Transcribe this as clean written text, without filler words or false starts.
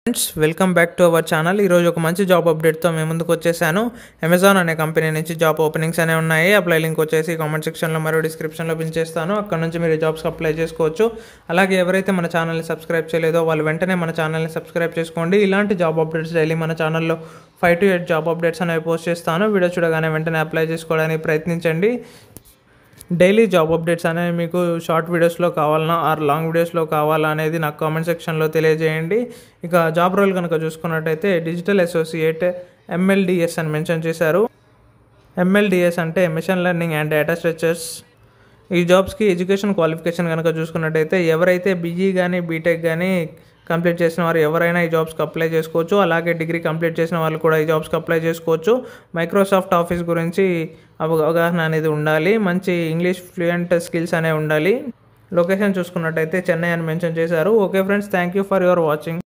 Friends welcome back to our channel. ఈరోజు ఒక మంచి జాబ్ అప్డేట్తో మేము ముందుకు వచ్చేసాను. అమెజాన్ అనే కంపెనీ నుంచి జాబ్ ఓపెనింగ్స్ అనేవి ఉన్నాయి. అప్లై లింక్ వచ్చేసి కామెంట్ సెక్షన్లో మరియు డిస్క్రిప్షన్లో పిన్ చేస్తాను. అక్కడ నుంచి మీరు జాబ్స్కి అప్లై చేసుకోవచ్చు. అలాగే ఎవరైతే మన ఛానల్ని సబ్స్క్రైబ్ చేయలేదో వాళ్ళు వెంటనే మన ఛానల్ని సబ్స్క్రైబ్ చేసుకోండి. ఇలాంటి జాబ్ అప్డేట్స్ డైలీ మన ఛానల్లో 5 to 8 జాబ్ అప్డేట్స్ అనేవి పోస్ట్ చేస్తాను. వీడియో చూడగానే వెంటనే అప్లై చేసుకోవడానికి ప్రయత్నించండి. డైలీ జాబ్ అప్డేట్స్ అనేవి మీకు షార్ట్ వీడియోస్లో కావాలన్నా ఆర్ లాంగ్ వీడియోస్లో కావాలా అనేది నాకు కామెంట్ సెక్షన్లో తెలియజేయండి. ఇక జాబ్ రోల్ కనుక చూసుకున్నట్టయితే డిజిటల్ అసోసియేట్ MLDS అని మెన్షన్ చేశారు. MLDS అంటే machine learning and data structures. ఈ జాబ్స్కి ఎడ్యుకేషన్ క్వాలిఫికేషన్ కనుక చూసుకున్నట్టయితే ఎవరైతే BE కానీ బీటెక్ కానీ కంప్లీట్ చేసిన వారు ఎవరైనా ఈ జాబ్స్కి అప్లై చేసుకోవచ్చు. అలాగే డిగ్రీ కంప్లీట్ చేసిన వాళ్ళు కూడా ఈ జాబ్స్కి అప్లై చేసుకోవచ్చు. మైక్రోసాఫ్ట్ ఆఫీస్ గురించి అవగాహన అనేది ఉండాలి. మంచి ఇంగ్లీష్ ఫ్లూయెంట్ స్కిల్స్ అనేవి ఉండాలి. లొకేషన్ చూసుకున్నట్టయితే చెన్నై అని మెన్షన్ చేశారు. Okay friends, thank you for your watching.